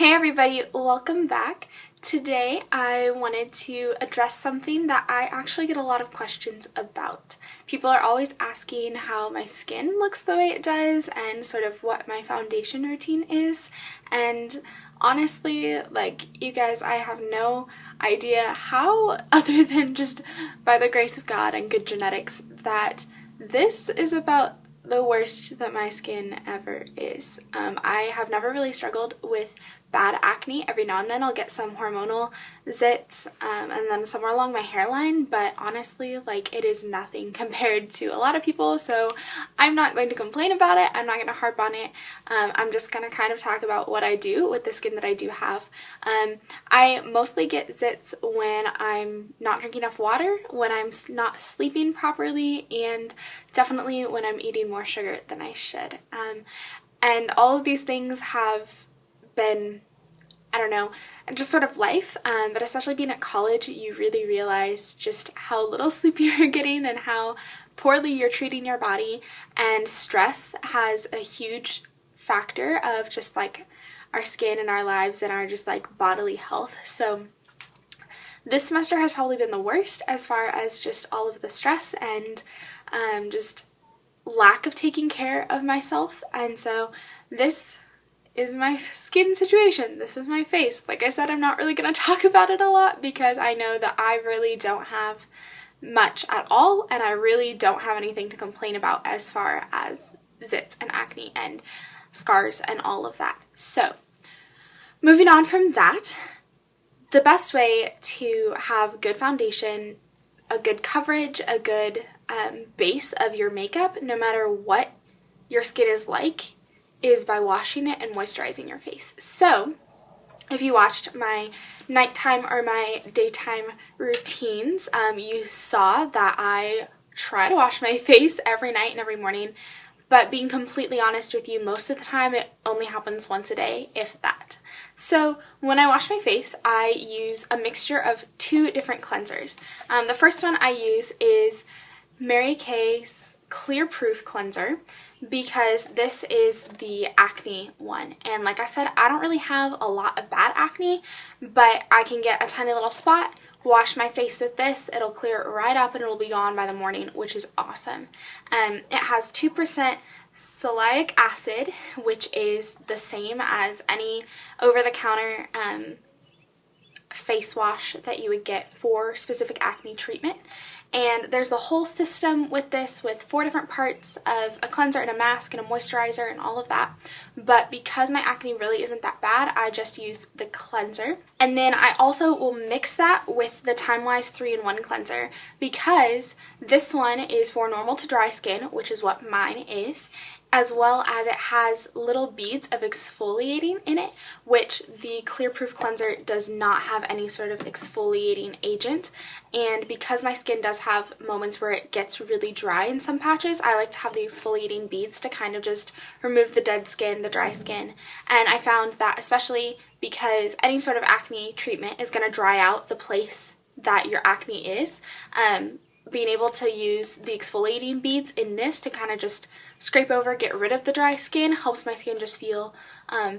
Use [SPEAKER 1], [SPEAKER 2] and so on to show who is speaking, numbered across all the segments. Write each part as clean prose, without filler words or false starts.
[SPEAKER 1] Hey everybody, welcome back. Today I wanted to address something that I actually get a lot of questions about. People are always asking how my skin looks the way it does and sort of what my foundation routine is, and honestly, you guys, I have no idea how, other than just by the grace of God and good genetics, that this is about the worst that my skin ever is. I have never really struggled with bad acne. Every now and then I'll get some hormonal zits and then somewhere along my hairline, but honestly, it is nothing compared to a lot of people, so I'm not going to complain about it. I'm not going to harp on it. I'm just going to kind of talk about what I do with the skin that I do have. I mostly get zits when I'm not drinking enough water, when I'm not sleeping properly, and definitely when I'm eating more sugar than I should. And all of these things have been, I don't know, just sort of life, but especially being at college, you really realize just how little sleep you're getting and how poorly you're treating your body, and stress has a huge factor of just our skin and our lives and our just bodily health. So this semester has probably been the worst as far as just all of the stress and just lack of taking care of myself. And so this is my skin situation. This is my face. Like I said, I'm not really going to talk about it a lot because I know that I really don't have much at all, and I really don't have anything to complain about as far as zits and acne and scars and all of that. So moving on from that, the best way to have good foundation, a good coverage, a good base of your makeup, no matter what your skin is like, is by washing it and moisturizing your face. So if you watched my nighttime or my daytime routines, you saw that I try to wash my face every night and every morning, but being completely honest with you, most of the time it only happens once a day, if that. So when I wash my face, I use a mixture of two different cleansers. The first one I use is Mary Kay's Clear Proof Cleanser, because this is the acne one. And like I said, I don't really have a lot of bad acne, but I can get a tiny little spot, wash my face with this, it'll clear it right up and it'll be gone by the morning, which is awesome. It has 2% salicylic acid, which is the same as any over-the-counter face wash that you would get for specific acne treatment. And there's the whole system with this, with 4 different parts of a cleanser and a mask and a moisturizer and all of that. But because my acne really isn't that bad, I just use the cleanser. And then I also will mix that with the Timewise 3-in-1 cleanser, because this one is for normal to dry skin, which is what mine is, as well as it has little beads of exfoliating in it, which the Clear Proof Cleanser does not have any sort of exfoliating agent. And because my skin does have moments where it gets really dry in some patches, I like to have the exfoliating beads to kind of just remove the dead skin, the dry skin. And I found that especially because any sort of acne treatment is going to dry out the place that your acne is, being able to use the exfoliating beads in this to kind of just scrape over, get rid of the dry skin, helps my skin just feel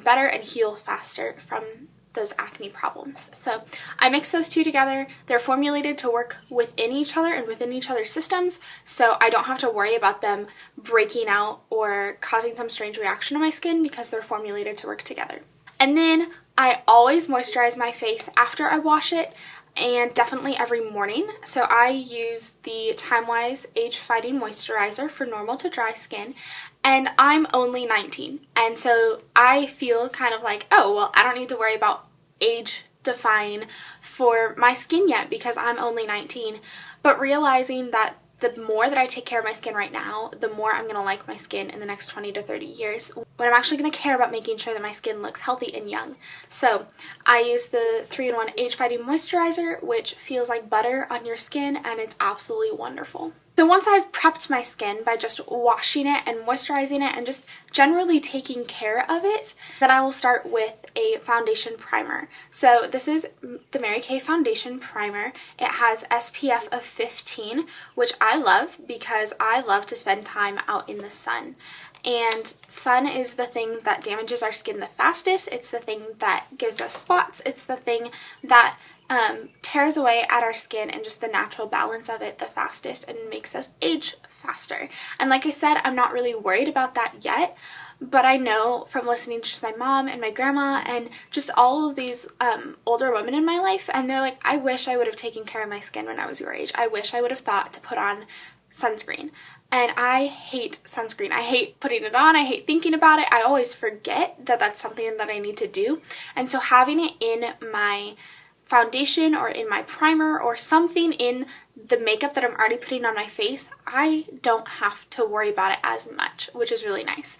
[SPEAKER 1] better and heal faster from those acne problems. So I mix those two together. They're formulated to work within each other and within each other's systems, so I don't have to worry about them breaking out or causing some strange reaction to my skin because they're formulated to work together. And then I always moisturize my face after I wash it, and definitely every morning. So I use the Timewise Age Fighting Moisturizer for normal to dry skin, and I'm only 19, and so I feel kind of like, oh, well, I don't need to worry about age define for my skin yet because I'm only 19, but realizing that the more that I take care of my skin right now, the more I'm going to like my skin in the next 20 to 30 years, when I'm actually going to care about making sure that my skin looks healthy and young. So I use the 3-in-1 Age Fighting Moisturizer, which feels like butter on your skin, and it's absolutely wonderful. So once I've prepped my skin by just washing it and moisturizing it and just generally taking care of it, then I will start with a foundation primer. So this is the Mary Kay Foundation Primer. It has SPF of 15, which I love because I love to spend time out in the sun. And sun is the thing that damages our skin the fastest. It's the thing that gives us spots. It's the thing that tears away at our skin and just the natural balance of it the fastest and makes us age faster. And like I said, I'm not really worried about that yet, but I know from listening to just my mom and my grandma and just all of these older women in my life, and they're like, I wish I would have taken care of my skin when I was your age. I wish I would have thought to put on sunscreen. And I hate sunscreen. I hate putting it on. I hate thinking about it. I always forget that that's something that I need to do. And so having it in my foundation or in my primer or something in the makeup that I'm already putting on my face, I don't have to worry about it as much, which is really nice.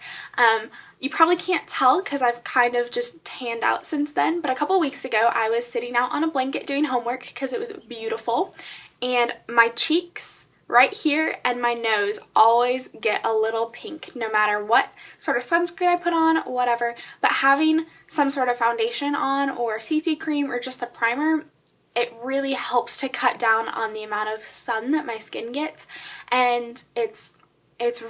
[SPEAKER 1] You probably can't tell because I've kind of just tanned out since then, but a couple weeks ago I was sitting out on a blanket doing homework because it was beautiful, and my cheeks right here and my nose always get a little pink no matter what sort of sunscreen I put on, whatever. But having some sort of foundation on or CC cream or just a primer, it really helps to cut down on the amount of sun that my skin gets, and it's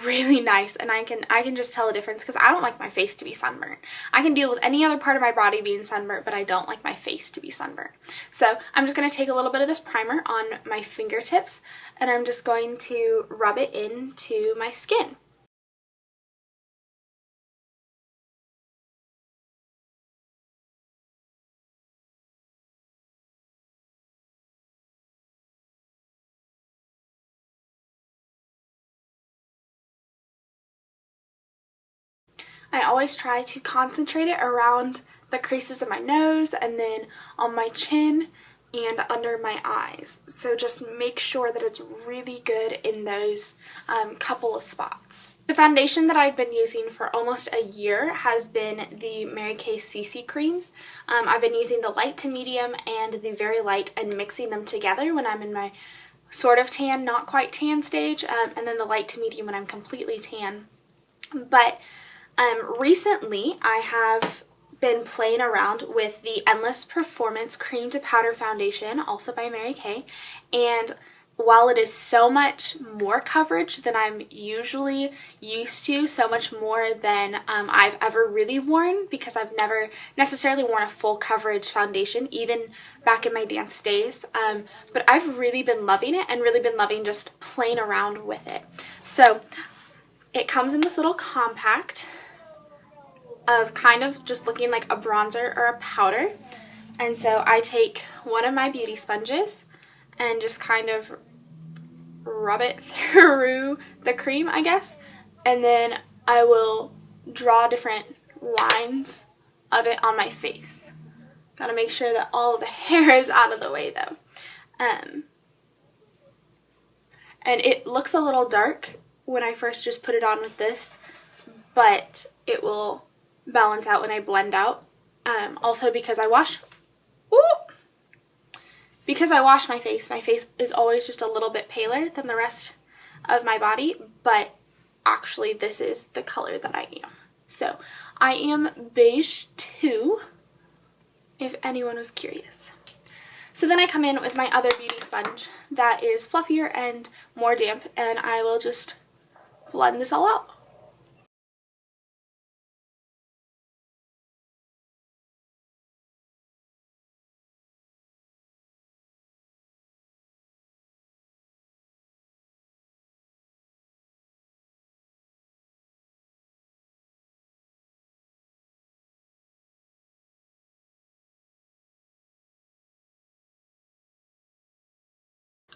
[SPEAKER 1] really nice. And I can just tell a difference because I don't like my face to be sunburnt. I can deal with any other part of my body being sunburnt, but I don't like my face to be sunburnt. So I'm just going to take a little bit of this primer on my fingertips and I'm just going to rub it into my skin. I always try to concentrate it around the creases of my nose and then on my chin and under my eyes. So just make sure that it's really good in those couple of spots. The foundation that I've been using for almost a year has been the Mary Kay CC creams. I've been using the light to medium and the very light and mixing them together when I'm in my sort of tan, not quite tan stage, and then the light to medium when I'm completely tan. But recently I have been playing around with the Endless Performance Cream to Powder Foundation, also by Mary Kay, and while it is so much more coverage than I'm usually used to, so much more than I've ever really worn, because I've never necessarily worn a full coverage foundation, even back in my dance days, but I've really been loving it and really been loving just playing around with it. So it comes in this little compact of kind of just looking like a bronzer or a powder. And so I take one of my beauty sponges and just kind of rub it through the cream, I guess. And then I will draw different lines of it on my face. Gotta make sure that all of the hair is out of the way though. And it looks a little dark when I first just put it on with this, but it will balance out when I blend out. Also because I wash my face is always just a little bit paler than the rest of my body, but actually this is the color that I am. So I am beige 2, if anyone was curious. So then I come in with my other beauty sponge that is fluffier and more damp, and I will just blend this all out.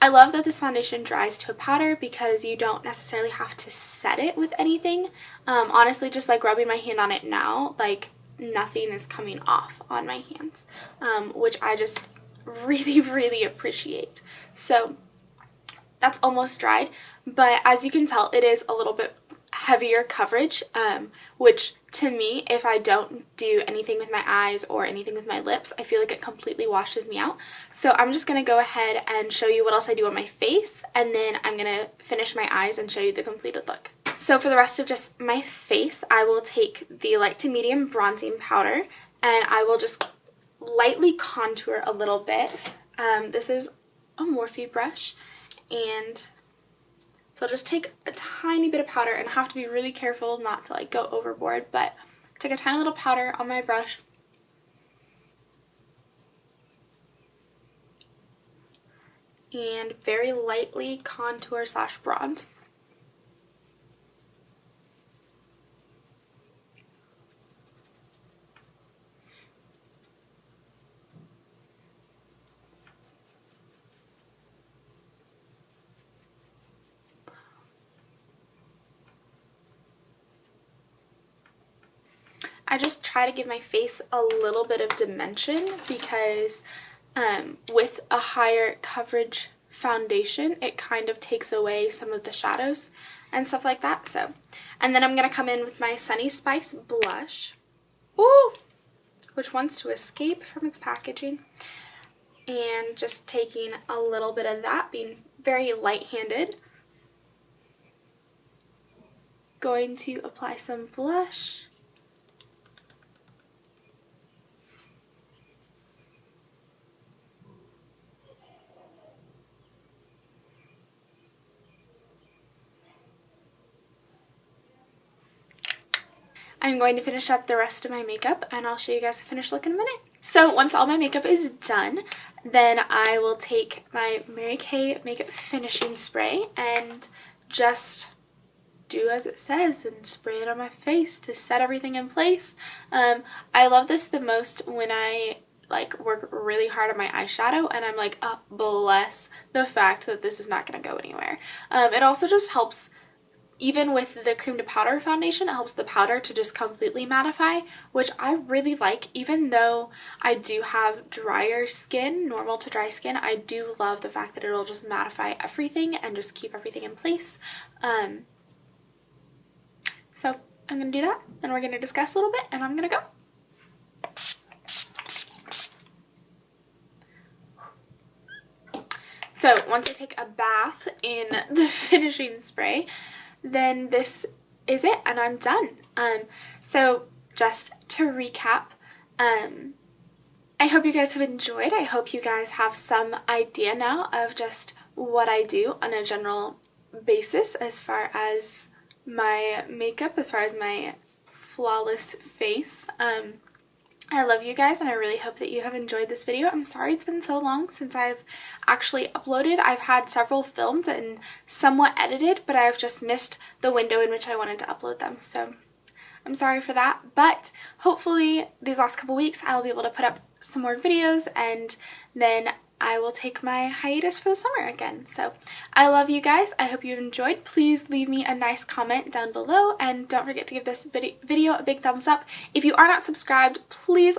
[SPEAKER 1] I love that this foundation dries to a powder because you don't necessarily have to set it with anything. Honestly, just like rubbing my hand on it now, like nothing is coming off on my hands, which I just really, really appreciate. So that's almost dried, but as you can tell, it is a little bit heavier coverage, which to me, if I don't do anything with my eyes or anything with my lips, I feel like it completely washes me out. So I'm just going to go ahead and show you what else I do on my face, and then I'm going to finish my eyes and show you the completed look. So for the rest of just my face, I will take the light to medium bronzing powder, and I will just lightly contour a little bit. This is a Morphe brush, and So I'll just take a tiny bit of powder, and I have to be really careful not to like go overboard, but take a tiny little powder on my brush. And very lightly contour / bronze. I just try to give my face a little bit of dimension because with a higher coverage foundation, it kind of takes away some of the shadows and stuff like that. So, and then I'm going to come in with my Sunny Spice blush, ooh, which wants to escape from its packaging, and just taking a little bit of that, being very light-handed. Going to apply some blush. I'm going to finish up the rest of my makeup, and I'll show you guys the finished look in a minute. So once all my makeup is done, then I will take my Mary Kay Makeup Finishing Spray and just do as it says and spray it on my face to set everything in place. I love this the most when I like work really hard on my eyeshadow and I'm like, oh, bless the fact that this is not going to go anywhere. It also just helps. Even with the cream to powder foundation, it helps the powder to just completely mattify, which I really like. Even though I do have drier skin, normal to dry skin, I do love the fact that it'll just mattify everything and just keep everything in place. So I'm going to do that, then we're going to discuss a little bit, and I'm going to go. So once I take a bath in the finishing spray, then this is it and I'm done. So just to recap, I hope you guys have enjoyed. I hope you guys have some idea now of just what I do on a general basis as far as my makeup, as far as my flawless face. I love you guys, and I really hope that you have enjoyed this video. I'm sorry it's been so long since I've actually uploaded. I've had several filmed and somewhat edited, but I've just missed the window in which I wanted to upload them. So I'm sorry for that, but hopefully these last couple weeks I'll be able to put up some more videos, and then I will take my hiatus for the summer again. So I love you guys. I hope you enjoyed. Please leave me a nice comment down below, and don't forget to give this video a big thumbs up. If you are not subscribed, please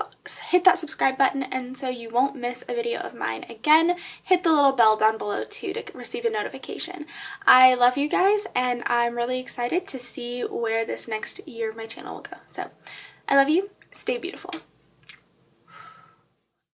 [SPEAKER 1] hit that subscribe button, and so you won't miss a video of mine again. Hit the little bell down below too to receive a notification. I love you guys, and I'm really excited to see where this next year of my channel will go. So I love you. Stay beautiful.